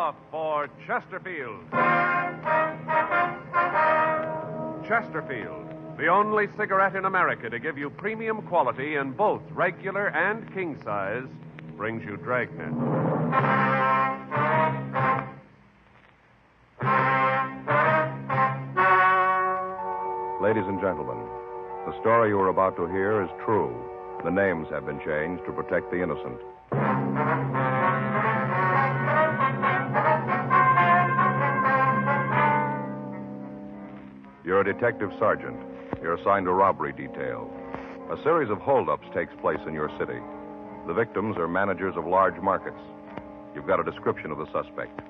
off for Chesterfield. Chesterfield, the only cigarette in America to give you premium quality in both regular and king size, brings you Dragnet. Ladies and gentlemen, the story you are about to hear is true. The names have been changed to protect the innocent. You're a detective sergeant. You're assigned to robbery detail. A series of holdups takes place in your city. The victims are managers of large markets. You've got a description of the suspect.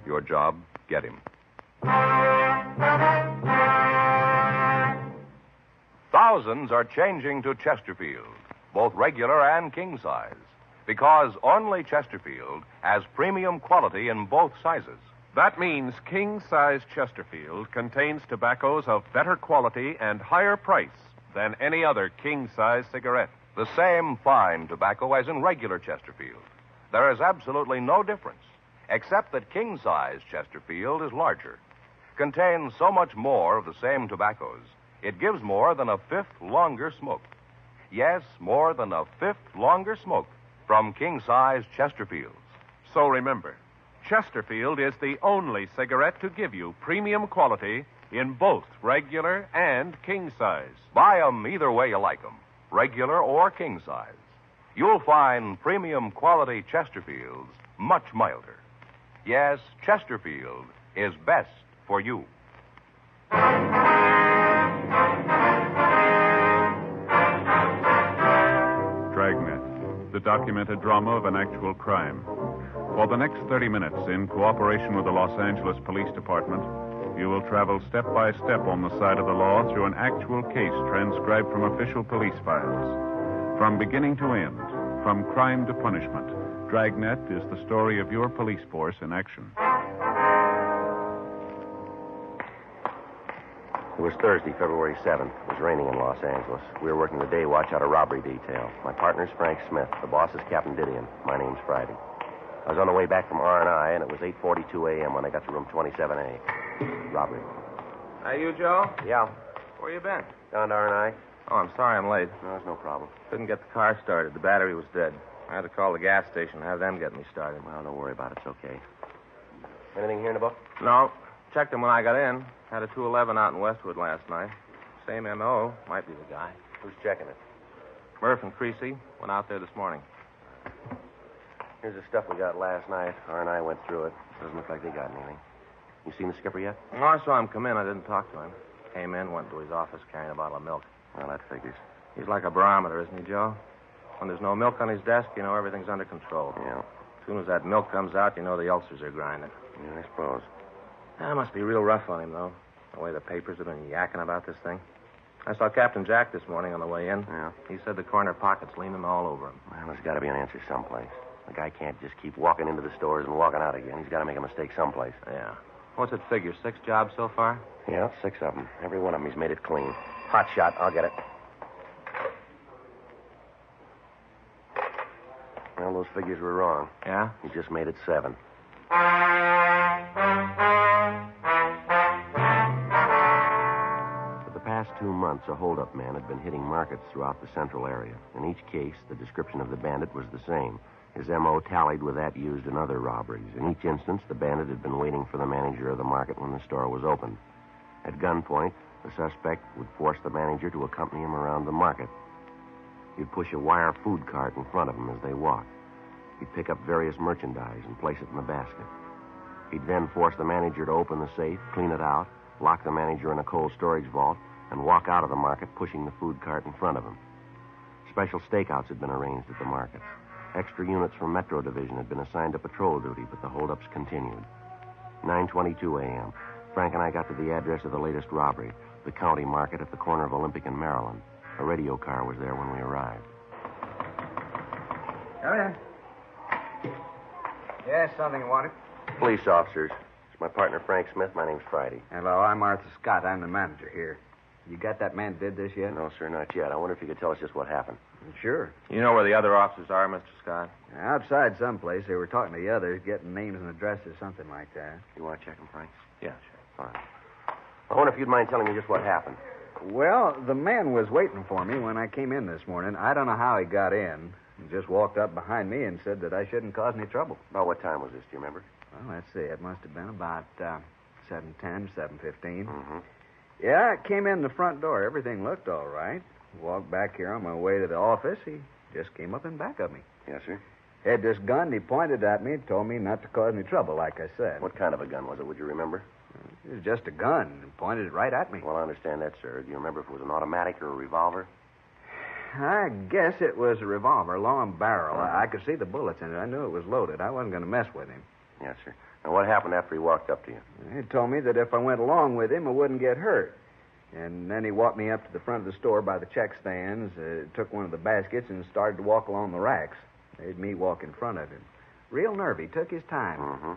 Your job, get him. Thousands are changing to Chesterfield, both regular and king size, because only Chesterfield has premium quality in both sizes. That means king-size Chesterfield contains tobaccos of better quality and higher price than any other king-size cigarette. The same fine tobacco as in regular Chesterfield. There is absolutely no difference, except that king-size Chesterfield is larger, contains so much more of the same tobaccos, it gives more than a fifth longer smoke. Yes, more than a fifth longer smoke from king-size Chesterfields. So remember, Chesterfield is the only cigarette to give you premium quality in both regular and king size. Buy 'em either way you like 'em, regular or king size. You'll find premium quality Chesterfields much milder. Yes, Chesterfield is best for you. Dragnet, the documented drama of an actual crime. For the next 30 minutes, in cooperation with the Los Angeles Police Department, you will travel step by step on the side of the law through an actual case transcribed from official police files. From beginning to end, from crime to punishment, Dragnet is the story of your police force in action. It was Thursday, February 7th. It was raining in Los Angeles. We were working the day watch out of robbery detail. My partner's Frank Smith. The boss is Captain Didion. My name's Friday. I was on the way back from R&I, and it was 8:42 a.m. when I got to room 27A. Robbery. Hey, you, Joe? Yeah. Where you been? Down to R&I. Oh, I'm sorry I'm late. No, there's no problem. Couldn't get the car started. The battery was dead. I had to call the gas station and have them get me started. Well, don't worry about it. It's okay. Anything here in the book? No. Checked them when I got in. Had a 211 out in Westwood last night. Same M.O. Might be the guy. Who's checking it? Murph and Creasy went out there this morning. Here's the stuff we got last night. R&I went through it. Doesn't look like they got anything. You seen the skipper yet? No, I saw him come in. I didn't talk to him. Came in, went to his office carrying a bottle of milk. Well, that figures. He's like a barometer, isn't he, Joe? When there's no milk on his desk, you know everything's under control. Yeah. As soon as that milk comes out, you know the ulcers are grinding. Yeah, I suppose. That must be real rough on him, though. The way the papers have been yakking about this thing. I saw Captain Jack this morning on the way in. Yeah. He said the corner pocket's leaning all over him. Well, there's got to be an answer someplace. The guy can't just keep walking into the stores and walking out again. He's got to make a mistake someplace. Yeah. What's it figure? 6 jobs so far? Yeah, 6 of them. Every one of them, he's made it clean. Hot shot. I'll get it. Well, those figures were wrong. Yeah? He just made it 7. For the past 2 months, a hold-up man had been hitting markets throughout the central area. In each case, the description of the bandit was the same. His M.O. tallied with that used in other robberies. In each instance, the bandit had been waiting for the manager of the market when the store was opened. At gunpoint, the suspect would force the manager to accompany him around the market. He'd push a wire food cart in front of him as they walked. He'd pick up various merchandise and place it in the basket. He'd then force the manager to open the safe, clean it out, lock the manager in a cold storage vault, and walk out of the market pushing the food cart in front of him. Special stakeouts had been arranged at the markets. Extra units from Metro Division had been assigned to patrol duty, but the holdups continued. 9:22 a.m. Frank and I got to the address of the latest robbery, the county market at the corner of Olympic and Maryland. A radio car was there when we arrived. Come in. Yes, something wanted. Police officers. It's my partner, Frank Smith. My name's Friday. Hello, I'm Arthur Scott. I'm the manager here. You got that man did this yet? No, sir, not yet. I wonder if you could tell us just what happened. Sure. You know where the other officers are, Mr. Scott? Outside someplace. They were talking to the others, getting names and addresses, something like that. You want to check them, Frank? Yeah, sure. All right. I wonder if you'd mind telling me just what happened. Well, the man was waiting for me when I came in this morning. I don't know how he got in. He just walked up behind me and said that I shouldn't cause any trouble. About what time was this, do you remember? Well, let's see. It must have been about 7:10, 7:15. Mm-hmm. Yeah, I came in the front door. Everything looked all right. Walked back here on my way to the office. He just came up in back of me. Yes, sir. Had this gun. He pointed at me, told me not to cause any trouble, like I said. What kind of a gun was it, would you remember? It was just a gun. He pointed it right at me. Well, I understand that, sir. Do you remember if it was an automatic or a revolver? I guess it was a revolver, long barrel. I could see the bullets in it. I knew it was loaded. I wasn't going to mess with him. Yes, sir. Now, what happened after he walked up to you? He told me that if I went along with him, I wouldn't get hurt. And then he walked me up to the front of the store by the check stands, took one of the baskets, and started to walk along the racks. Made me walk in front of him. Real nervy. Took his time. Mm-hmm.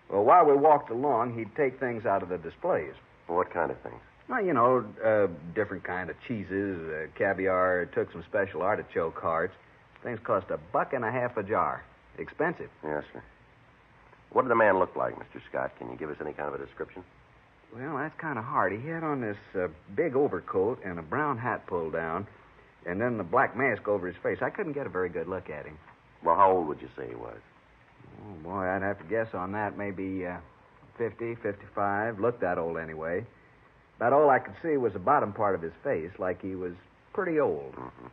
Well, while we walked along, he'd take things out of the displays. Well, what kind of things? Well, different kind of cheeses, caviar. Took some special artichoke hearts. Things cost $1.50 a jar. Expensive. Yes, sir. What did the man look like, Mr. Scott? Can you give us any kind of a description? Well, that's kind of hard. He had on this big overcoat and a brown hat pulled down, and then the black mask over his face. I couldn't get a very good look at him. Well, how old would you say he was? Oh, boy, I'd have to guess on that. Maybe 50, 55. Looked that old anyway. About all I could see was the bottom part of his face, like he was pretty old. Mm-hmm.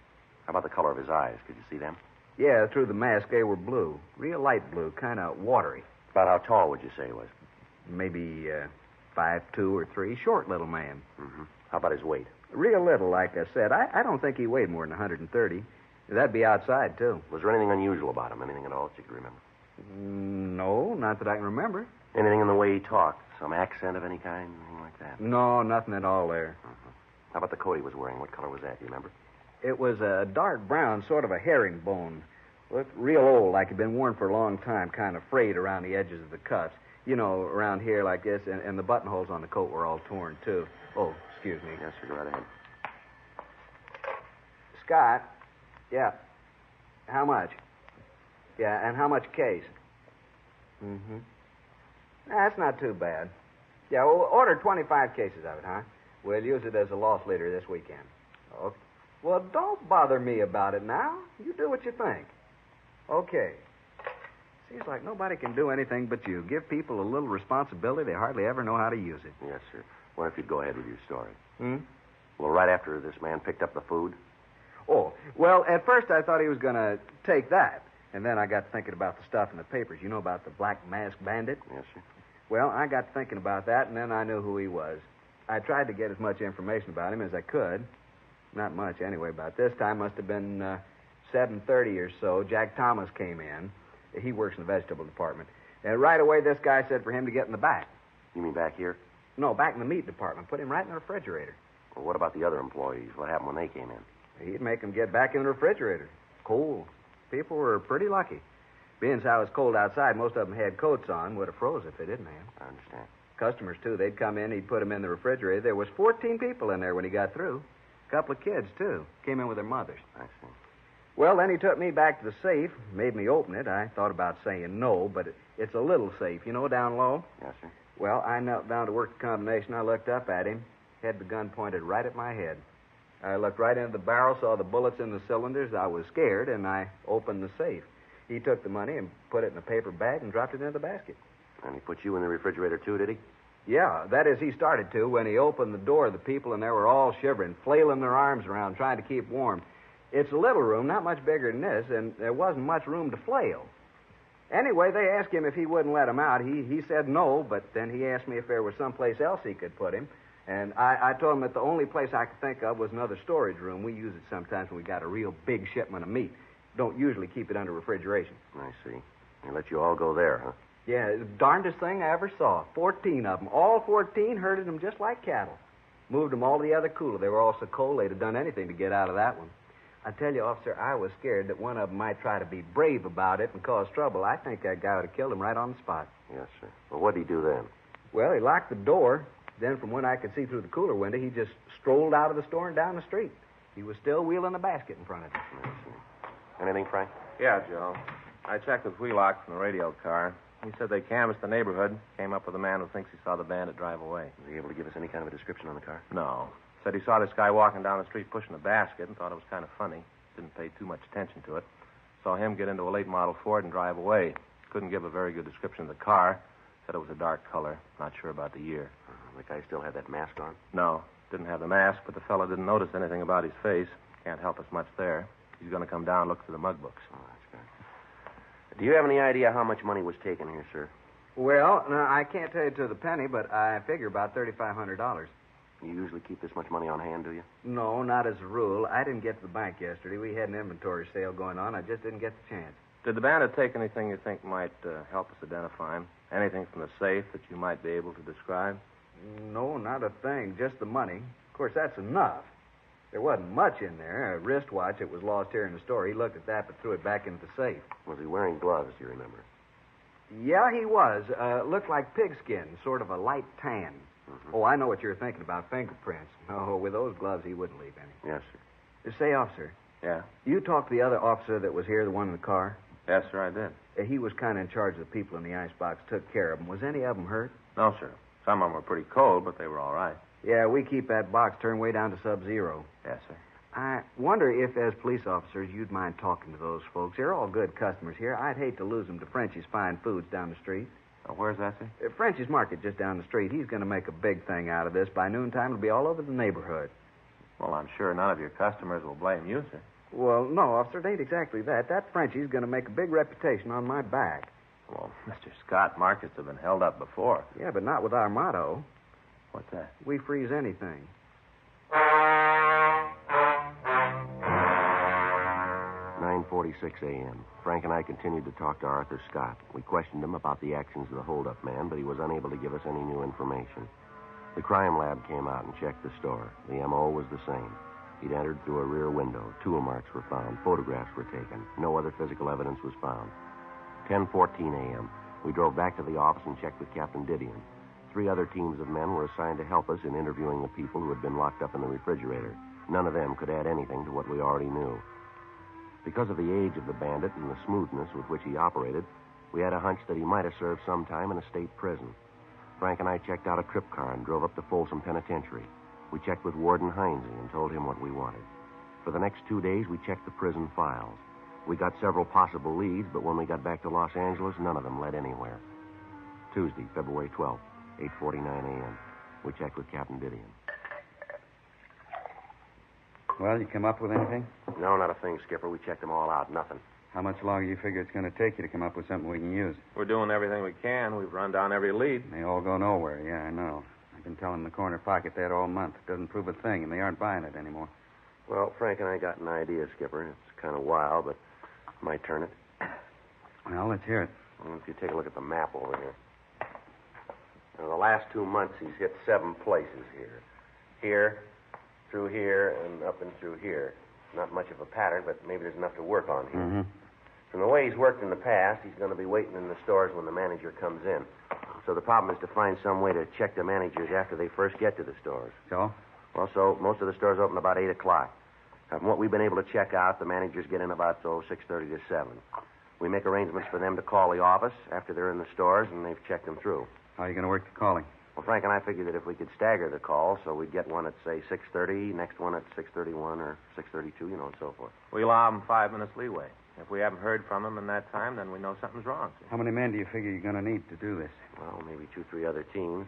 How about the color of his eyes? Could you see them? Yeah, through the mask, they were blue. Real light blue, kind of watery. About how tall would you say he was? Maybe 5'2" or 3. Short little man. Mm-hmm. How about his weight? Real little, like I said. I don't think he weighed more than 130. That'd be outside, too. Was there anything unusual about him? Anything at all that you could remember? No, not that I can remember. Anything in the way he talked? Some accent of any kind? Anything like that? No, nothing at all there. Mm-hmm. How about the coat he was wearing? What color was that? Do you remember? It was a dark brown, sort of a herringbone. Looked real old, like it'd been worn for a long time, kind of frayed around the edges of the cuffs. You know, around here like this, and the buttonholes on the coat were all torn, too. Oh, excuse me. Yes, sir. Go right ahead. Scott? Yeah. How much? Yeah, and how much case? Mm-hmm. That's not too bad. Yeah, we'll order 25 cases of it, huh? We'll use it as a loss leader this weekend. Okay. Well, don't bother me about it now. You do what you think. Okay. Seems like nobody can do anything but you. Give people a little responsibility, they hardly ever know how to use it. Yes, sir. Well, if you'd go ahead with your story. Hmm? Well, right after this man picked up the food? Oh, well, at first I thought he was going to take that. And then I got thinking about the stuff in the papers. You know about the Black Mask Bandit? Yes, sir. Well, I got thinking about that, and then I knew who he was. I tried to get as much information about him as I could. Not much, anyway. About this time must have been 7:30 or so. Jack Thomas came in. He works in the vegetable department. And right away, this guy said for him to get in the back. You mean back here? No, back in the meat department. Put him right in the refrigerator. Well, what about the other employees? What happened when they came in? He'd make them get back in the refrigerator. Cold. People were pretty lucky. Being how it was cold outside, most of them had coats on. Would have froze if they didn't have. I understand. Customers, too. They'd come in, he'd put them in the refrigerator. There was 14 people in there when he got through. A couple of kids, too. Came in with their mothers. I see. Well, then he took me back to the safe, made me open it. I thought about saying no, but it's a little safe, you know, down low. Yes, sir. Well, I knelt down to work the combination. I looked up at him, had the gun pointed right at my head. I looked right into the barrel, saw the bullets in the cylinders. I was scared, and I opened the safe. He took the money and put it in a paper bag and dropped it into the basket. And he put you in the refrigerator, too, did he? Yeah, that is, he started to. When he opened the door, the people in there were all shivering, flailing their arms around, trying to keep warm. It's a little room, not much bigger than this, and there wasn't much room to flail. Anyway, they asked him if he wouldn't let him out. He said no, but then he asked me if there was someplace else he could put him. And I told him that the only place I could think of was another storage room. We use it sometimes when we got a real big shipment of meat. Don't usually keep it under refrigeration. I see. He let you all go there, huh? Yeah, the darndest thing I ever saw. 14 of them. All 14 herded them just like cattle. Moved them all to the other cooler. They were all so cold they'd have done anything to get out of that one. I tell you, officer, I was scared that one of them might try to be brave about it and cause trouble. I think that guy would have killed him right on the spot. Yes, sir. Well, what did he do then? Well, he locked the door. Then from when I could see through the cooler window, he just strolled out of the store and down the street. He was still wheeling the basket in front of him. I see. Anything, Frank? Yeah, Joe. I checked with Wheelock from the radio car. He said they canvassed the neighborhood, came up with a man who thinks he saw the bandit drive away. Was he able to give us any kind of a description on the car? No. Said he saw this guy walking down the street pushing a basket and thought it was kind of funny. Didn't pay too much attention to it. Saw him get into a late model Ford and drive away. Couldn't give a very good description of the car. Said it was a dark color. Not sure about the year. The guy still had that mask on? No. Didn't have the mask, but the fella didn't notice anything about his face. Can't help us much there. He's going to come down and look through the mug books. Oh, that's good. Do you have any idea how much money was taken here, sir? Well, no, I can't tell you to the penny, but I figure about $3,500. You usually keep this much money on hand, do you? No, not as a rule. I didn't get to the bank yesterday. We had an inventory sale going on. I just didn't get the chance. Did the bandit take anything you think might help us identify him? Anything from the safe that you might be able to describe? No, not a thing. Just the money. Of course, that's enough. There wasn't much in there. A wristwatch that was lost here in the store. He looked at that but threw it back into the safe. Was he wearing gloves, do you remember? Yeah, he was. Looked like pigskin, sort of a light tan. Mm-hmm. Oh, I know what you're thinking about, fingerprints. Oh, with those gloves, he wouldn't leave any. Yes, sir. Say, officer. Yeah? You talked to the other officer that was here, the one in the car? Yes, sir, I did. He was kind of in charge of the people in the icebox, took care of them. Was any of them hurt? No, sir. Some of them were pretty cold, but they were all right. Yeah, we keep that box turned way down to sub-zero. Yes, sir. I wonder if, as police officers, you'd mind talking to those folks. They're all good customers here. I'd hate to lose them to Frenchie's Fine Foods down the street. Where's that, sir? Frenchie's Market just down the street. He's going to make a big thing out of this. By noontime, it'll be all over the neighborhood. Well, I'm sure none of your customers will blame you, sir. Well, no, officer, it ain't exactly that. That Frenchie's going to make a big reputation on my back. Well, Mr. Scott, markets have been held up before. Yeah, but not with our motto. What's that? We freeze anything. 9:46 a.m. Frank and I continued to talk to Arthur Scott. We questioned him about the actions of the holdup man, but he was unable to give us any new information. The crime lab came out and checked the store. The M.O. was the same. He'd entered through a rear window. Tool marks were found. Photographs were taken. No other physical evidence was found. 10:14 a.m. We drove back to the office and checked with Captain Didion. 3 other teams of men were assigned to help us in interviewing the people who had been locked up in the refrigerator. None of them could add anything to what we already knew. Because of the age of the bandit and the smoothness with which he operated, we had a hunch that he might have served some time in a state prison. Frank and I checked out a trip car and drove up to Folsom Penitentiary. We checked with Warden Heinze and told him what we wanted. For the next 2 days, we checked the prison files. We got several possible leads, but when we got back to Los Angeles, none of them led anywhere. Tuesday, February 12th, 8:49 a.m. We checked with Captain Didion. Well, you come up with anything? No, not a thing, Skipper. We checked them all out. Nothing. How much longer do you figure it's going to take you to come up with something we can use? We're doing everything we can. We've run down every lead. They all go nowhere. Yeah, I know. I've been telling the corner pocket that all month. It doesn't prove a thing, and they aren't buying it anymore. Well, Frank and I got an idea, Skipper. It's kind of wild, but might turn it. Well, let's hear it. Well, if you take a look at the map over here. Now, the last 2 months, he's hit 7 places here. Here, through here, and up and through here. Not much of a pattern, but maybe there's enough to work on here. Mm-hmm. From the way he's worked in the past, he's going to be waiting in the stores when the manager comes in. So the problem is to find some way to check the managers after they first get to the stores. So? Well, so most of the stores open about 8 o'clock. From what we've been able to check out, the managers get in about, 6:30 to 7. We make arrangements for them to call the office after they're in the stores, and they've checked them through. How are you going to work the calling? Well, Frank and I figured that if we could stagger the call, so we'd get one at, say, 6:30, next one at 6:31 or 6:32, and so forth. We allow them 5 minutes leeway. If we haven't heard from them in that time, then we know something's wrong. How many men do you figure you're going to need to do this? Well, maybe 2, 3 other teams.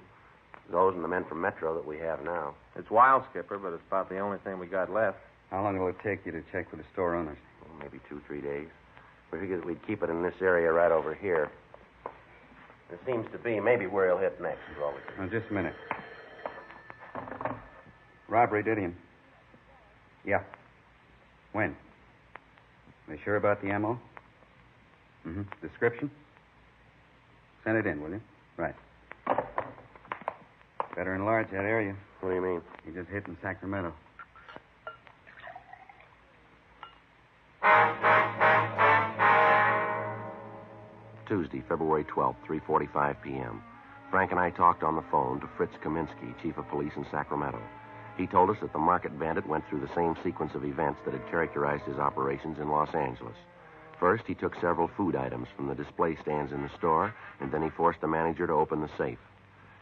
Those and the men from Metro that we have now. It's wild, Skipper, but it's about the only thing we got left. How long will it take you to check with the store owners? Well, maybe 2, 3 days. We figured we'd keep it in this area right over here. It seems to be maybe where he'll hit next, is all we can. Now, just a minute. Robbery, Didion. Yeah. When? Are you sure about the ammo? Mm-hmm. Description? Send it in, will you? Right. Better enlarge that area. What do you mean? You just hit in Sacramento. Tuesday, February 12th, 3:45 p.m. Frank and I talked on the phone to Fritz Kaminsky, chief of police in Sacramento. He told us that the market bandit went through the same sequence of events that had characterized his operations in Los Angeles. First, he took several food items from the display stands in the store, and then he forced the manager to open the safe.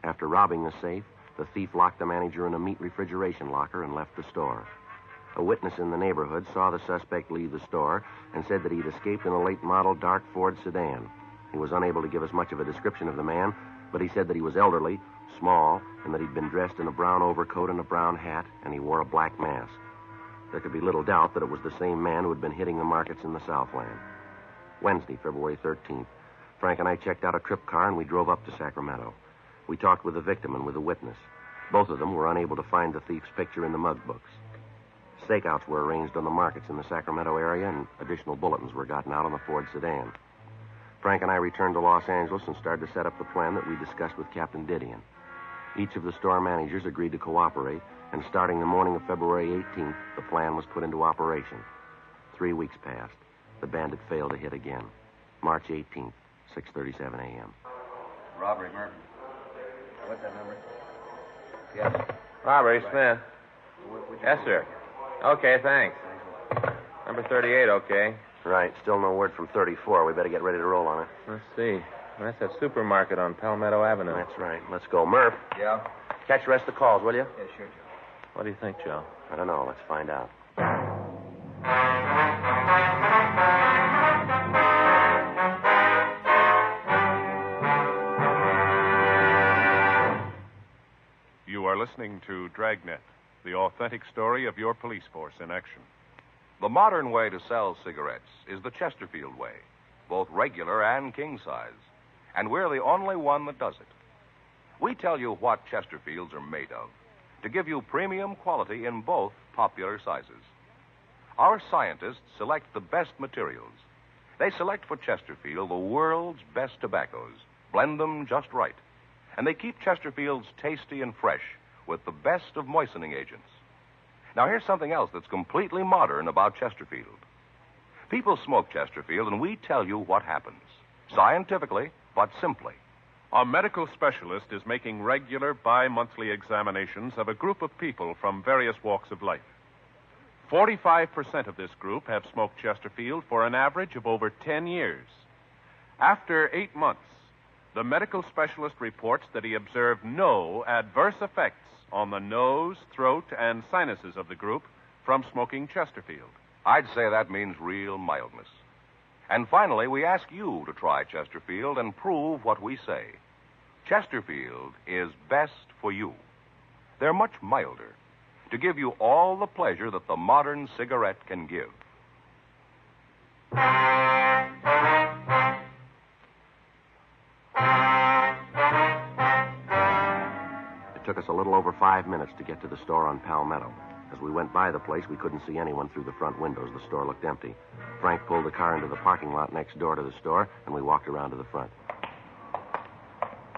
After robbing the safe, the thief locked the manager in a meat refrigeration locker and left the store. A witness in the neighborhood saw the suspect leave the store and said that he'd escaped in a late-model dark Ford sedan. He was unable to give us much of a description of the man, but he said that he was elderly, small, and that he'd been dressed in a brown overcoat and a brown hat, and he wore a black mask. There could be little doubt that it was the same man who had been hitting the markets in the Southland. Wednesday, February 13th, Frank and I checked out a trip car and we drove up to Sacramento. We talked with the victim and with the witness. Both of them were unable to find the thief's picture in the mug books. Stakeouts were arranged on the markets in the Sacramento area, and additional bulletins were gotten out on the Ford sedan. Frank and I returned to Los Angeles and started to set up the plan that we discussed with Captain Didion. Each of the store managers agreed to cooperate, and starting the morning of February 18th, the plan was put into operation. 3 weeks passed. The bandit failed to hit again. March 18th, 6:37 a.m. Robbery, Murphy. What's that number? Yes. Robbery, Smith. Yes, sir. Okay, thanks. Number 38, okay. Right. Still no word from 34. We better get ready to roll on it. Let's see. That's that supermarket on Palmetto Avenue. That's right. Let's go. Murph, Yeah? catch the rest of the calls, will you? Yeah, sure, Joe. What do you think, Joe? I don't know. Let's find out. You are listening to Dragnet, the authentic story of your police force in action. The modern way to sell cigarettes is the Chesterfield way, both regular and king size. And we're the only one that does it. We tell you what Chesterfields are made of to give you premium quality in both popular sizes. Our scientists select the best materials. They select for Chesterfield the world's best tobaccos, blend them just right, and they keep Chesterfields tasty and fresh with the best of moistening agents. Now, here's something else that's completely modern about Chesterfield. People smoke Chesterfield, and we tell you what happens. Scientifically, but simply. A medical specialist is making regular bi-monthly examinations of a group of people from various walks of life. 45% of this group have smoked Chesterfield for an average of over 10 years. After 8 months, the medical specialist reports that he observed no adverse effects on the nose, throat, and sinuses of the group from smoking Chesterfield. I'd say that means real mildness. And finally, we ask you to try Chesterfield and prove what we say. Chesterfield is best for you. They're much milder, to give you all the pleasure that the modern cigarette can give. It took us a little over 5 minutes to get to the store on Palmetto. As we went by the place, we couldn't see anyone through the front windows. The store looked empty. Frank pulled the car into the parking lot next door to the store, and we walked around to the front.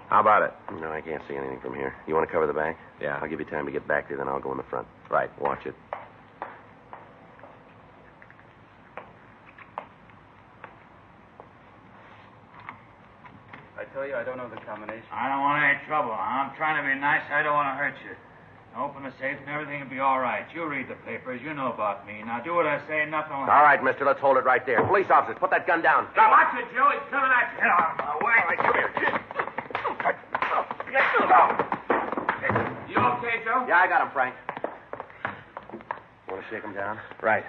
How about it? No, I can't see anything from here. You want to cover the back? Yeah. I'll give you time to get back there, then I'll go in the front. Right. Watch it. I tell you, I don't know the combination. I don't want any trouble. I'm trying to be nice. I don't want to hurt you. Open the safe and everything will be all right. You read the papers. You know about me. Now do what I say and nothing will All right, mister, let's hold it right there. Police officers, put that gun down. Now, watch it, Joe. He's coming at you. Get out of my way. All right, come here. You okay, Joe? Yeah, I got him, Frank. Want to shake him down? Right.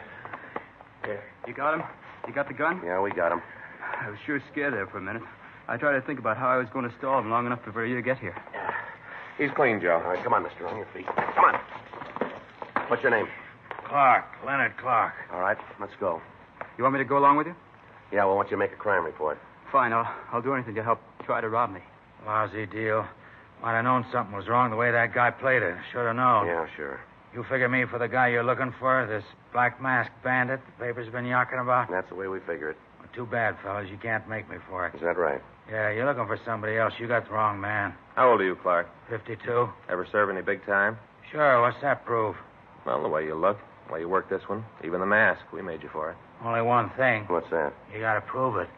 Here. You got him? You got the gun? Yeah, we got him. I was sure scared there for a minute. I tried to think about how I was going to stall him long enough before you to get here. He's clean, Joe. All right, come on, mister, on your feet. Come on. What's your name? Clark. Leonard Clark. All right, let's go. You want me to go along with you? Yeah, well, why don't you make a crime report? Fine, I'll do anything to help try to rob me. Lousy deal. Might have known something was wrong the way that guy played it. Should have known. Yeah, sure. You figure me for the guy you're looking for, this black mask bandit the paper's been yakking about? That's the way we figure it. Well, too bad, fellas. You can't make me for it. Is that right? Yeah, you're looking for somebody else. You got the wrong man. How old are you, Clark? 52. Ever serve any big time? Sure, what's that prove? Well, the way you look, the way you work this one, even the mask. We made you for it. Only one thing. What's that? You gotta prove it.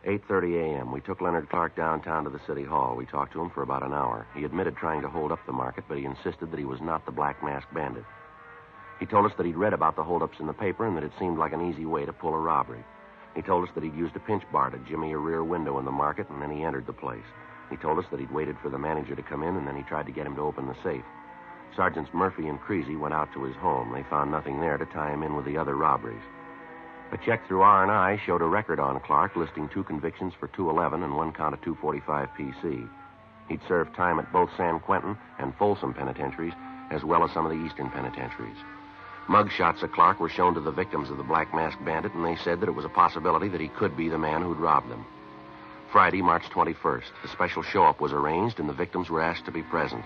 8:30 a.m. We took Leonard Clark downtown to the city hall. We talked to him for about an hour. He admitted trying to hold up the market, but he insisted that he was not the Black Mask Bandit. He told us that he'd read about the holdups in the paper and that it seemed like an easy way to pull a robbery. He told us that he'd used a pinch bar to jimmy a rear window in the market, and then he entered the place. He told us that he'd waited for the manager to come in, and then he tried to get him to open the safe. Sergeants Murphy and Creasy went out to his home. They found nothing there to tie him in with the other robberies. A check through R&I showed a record on Clark listing 2 convictions for 211 and 1 count of 245 PC. He'd served time at both San Quentin and Folsom penitentiaries, as well as some of the eastern penitentiaries. Mug shots of Clark were shown to the victims of the Black Mask Bandit, and they said that it was a possibility that he could be the man who'd robbed them. Friday, March 21st, a special show-up was arranged, and the victims were asked to be present.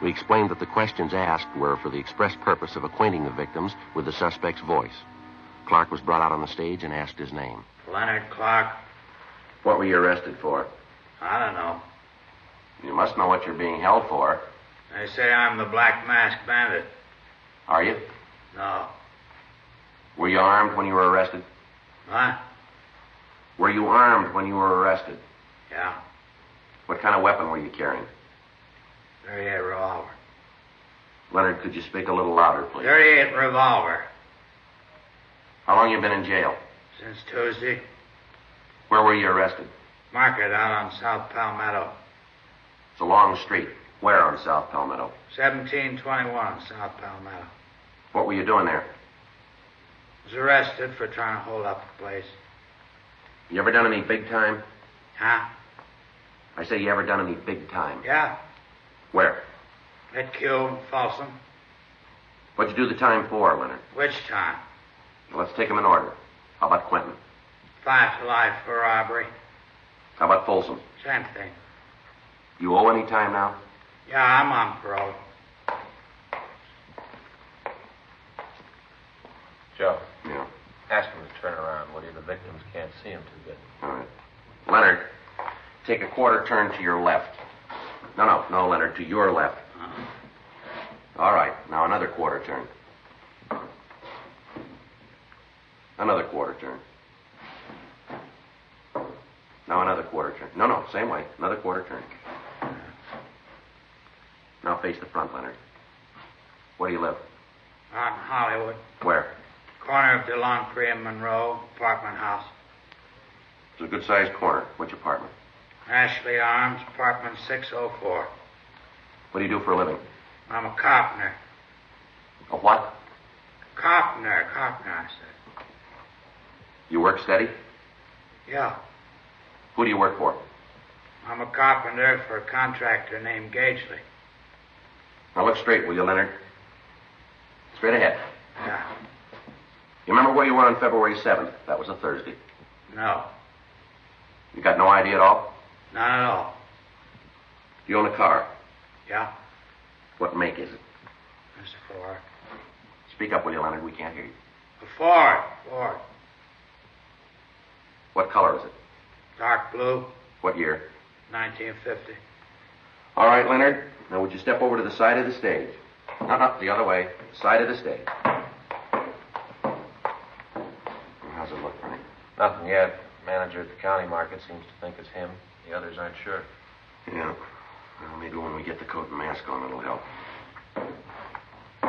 We explained that the questions asked were for the express purpose of acquainting the victims with the suspect's voice. Clark was brought out on the stage and asked his name. Leonard Clark. What were you arrested for? I don't know. You must know what you're being held for. They say I'm the Black Mask Bandit. Are you? No. Were you armed when you were arrested? What? Were you armed when you were arrested? Yeah. What kind of weapon were you carrying? .38 revolver. Leonard, could you speak a little louder, please? .38 revolver. How long you been in jail? Since Tuesday. Where were you arrested? Market out on South Palmetto. It's a long street. Where on South Palmetto? 1721 South Palmetto. What were you doing there? Was arrested for trying to hold up the place. You ever done any big time? Huh? I say, you ever done any big time? Yeah. Where? At Q, Folsom. What'd you do the time for, Leonard? Which time? Well, let's take them in order. How about Quentin? 5 to life for robbery. How about Folsom? Same thing. You owe any time now? Yeah, I'm on parole. Joe, Yeah. ask him to turn around, will you? The victims can't see him too good. All right. Leonard, take a quarter turn to your left. No, Leonard, to your left. All right. Now another quarter turn. Another quarter turn. Now another quarter turn. No, same way. Another quarter turn. Now face the front, Leonard. Where do you live? Out in Hollywood. Where? Corner of DeLongpre and Monroe, apartment house. It's a good-sized corner. Which apartment? Ashley Arms, apartment 604. What do you do for a living? I'm a carpenter. A what? Carpenter, I said. You work steady? Yeah. Who do you work for? I'm a carpenter for a contractor named Gagely. Now look straight, will you, Leonard? Straight ahead. Yeah. You remember where you were on February 7th? That was a Thursday. No. You got no idea at all? Not at all. Do you own a car? Yeah. What make is it? It's a Ford. Speak up, will you, Leonard? We can't hear you. A Ford. What color is it? Dark blue, What year? 1950. All right, Leonard. Now, would you step over to the side of the stage? No, the other way. Side of the stage. How's it look, Frank? Nothing yet. Manager at the county market seems to think it's him. The others aren't sure. Yeah. Well, maybe when we get the coat and mask on, it'll help.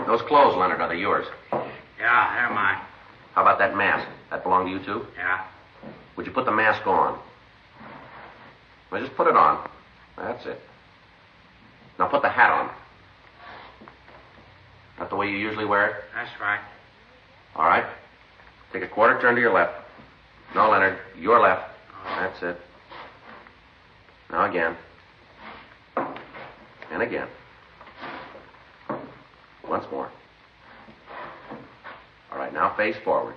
Those clothes, Leonard, are they yours? Yeah, they're mine. How about that mask? That belong to you, too? Yeah. Would you put the mask on? Well, just put it on. That's it. Now put the hat on. Not the way you usually wear it? That's right. All right. Take a quarter turn to your left. No, Leonard, your left. That's it. Now again. And again. Once more. All right, now face forward.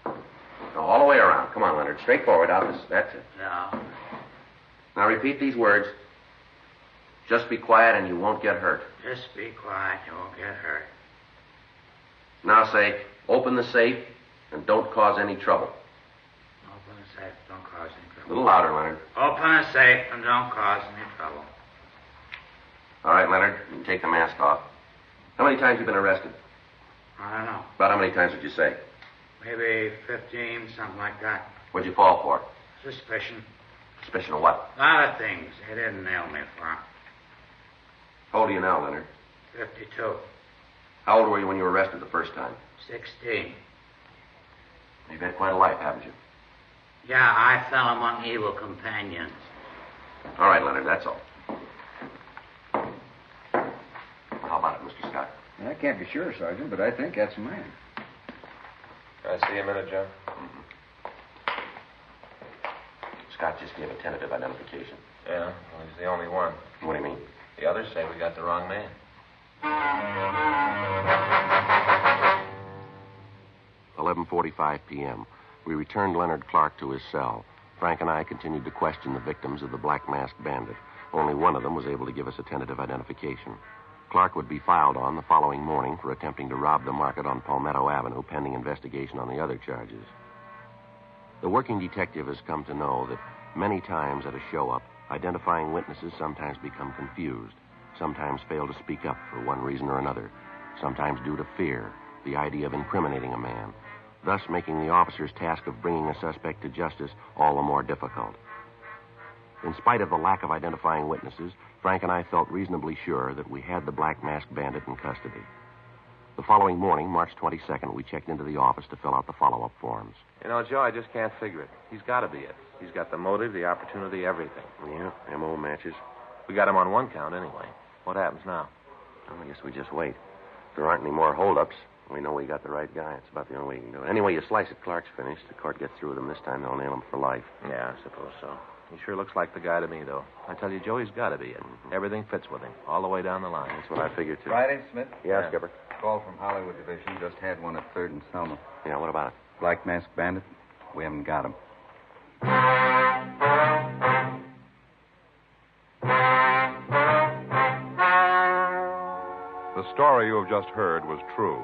Now all the way around. Come on, Leonard. Straight forward out this. That's it. Yeah. Now repeat these words. Just be quiet and you won't get hurt. Just be quiet. You won't get hurt. Now say, open the safe and don't cause any trouble. Open the safe. Don't cause any A trouble. little louder, Leonard. Open the safe and don't cause any trouble. All right, Leonard, you can take the mask off. How many times have you been arrested? I don't know. About how many times would you say? Maybe 15, something like that. What'd you fall for? Suspicion. Suspicion of what? A lot of things. They didn't nail me for. How old are you now, Leonard? 52. How old were you when you were arrested the first time? 16. You've had quite a life, haven't you? Yeah, I fell among evil companions. All right, Leonard, that's all. How about it, Mr. Scott? I can't be sure, Sergeant, but I think that's a man. Can I see a minute, Joe? Scott just gave a tentative identification. Yeah, well, he's the only one. What do you mean? The others say we got the wrong man. 11:45 p.m. We returned Leonard Clark to his cell. Frank and I continued to question the victims of the Black Masked Bandit. Only one of them was able to give us a tentative identification. Clark would be filed on the following morning for attempting to rob the market on Palmetto Avenue, pending investigation on the other charges. The working detective has come to know that many times at a show-up, identifying witnesses sometimes become confused, sometimes fail to speak up for one reason or another, sometimes due to fear, the idea of incriminating a man, thus making the officer's task of bringing a suspect to justice all the more difficult. In spite of the lack of identifying witnesses, Frank and I felt reasonably sure that we had the Black Masked Bandit in custody. The following morning, March 22nd, we checked into the office to fill out the follow-up forms. You know, Joe, I just can't figure it. He's got to be it. He's got the motive, the opportunity, everything. Yeah, M.O. matches. We got him on one count anyway. What happens now? Well, I guess we just wait. If there aren't any more holdups, we know we got the right guy. It's about the only way you can do it. Anyway, you slice it, Clark's finished. The court gets through with him this time. They'll nail him for life. Yeah, I suppose so. He sure looks like the guy to me, though. I tell you, Joe, he's got to be it. Everything fits with him, all the way down the line. That's what I figured, too. Friday, Smith? Yeah, Skipper. Call from Hollywood Division. Just had one at 3rd and Selma. Yeah, what about it? Black Masked Bandit. We haven't got him. The story you have just heard was true.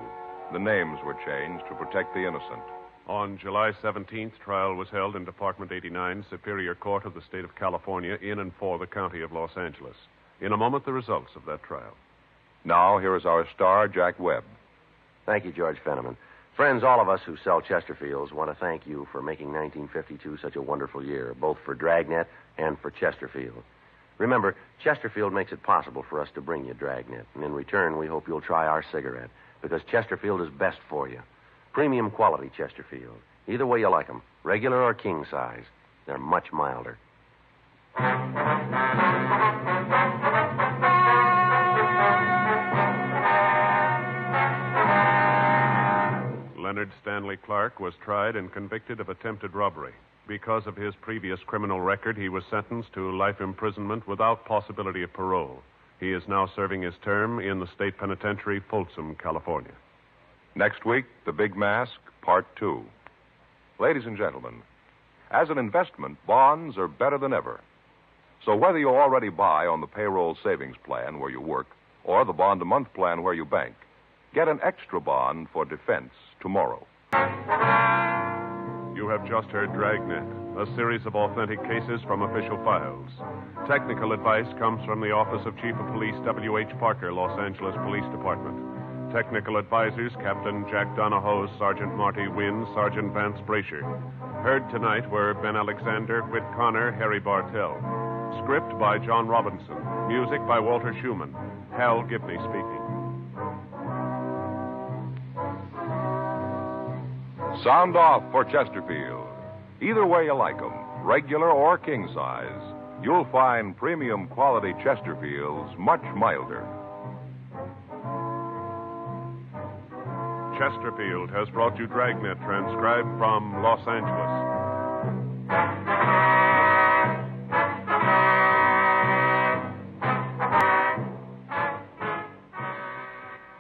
The names were changed to protect the innocent. On July 17th, trial was held in Department 89, Superior Court of the State of California, in and for the County of Los Angeles. In a moment, the results of that trial. Now, here is our star, Jack Webb. Thank you, George Fenneman. Friends, all of us who sell Chesterfields want to thank you for making 1952 such a wonderful year, both for Dragnet and for Chesterfield. Remember, Chesterfield makes it possible for us to bring you Dragnet, and in return, we hope you'll try our cigarette, because Chesterfield is best for you. Premium quality Chesterfield. Either way you like them, regular or king size. They're much milder. Leonard Stanley Clark was tried and convicted of attempted robbery. Because of his previous criminal record, he was sentenced to life imprisonment without possibility of parole. He is now serving his term in the state penitentiary, Folsom, California. Next week, The Big Mask, Part 2. Ladies and gentlemen, as an investment, bonds are better than ever. So whether you already buy on the payroll savings plan where you work or the bond-a-month plan where you bank, get an extra bond for defense tomorrow. You have just heard Dragnet, a series of authentic cases from official files. Technical advice comes from the Office of Chief of Police W.H. Parker, Los Angeles Police Department. Technical advisors, Captain Jack Donahoe, Sergeant Marty Wynn, Sergeant Vance Brasher. Heard tonight were Ben Alexander, Whit Connor, Harry Bartell. Script by John Robinson. Music by Walter Schumann. Hal Gibney speaking. Sound off for Chesterfield. Either way you like them, regular or king size, you'll find premium quality Chesterfields much milder. Chesterfield has brought you Dragnet, transcribed from Los Angeles.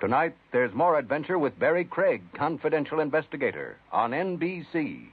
Tonight, there's more adventure with Barry Craig, confidential investigator, on NBC.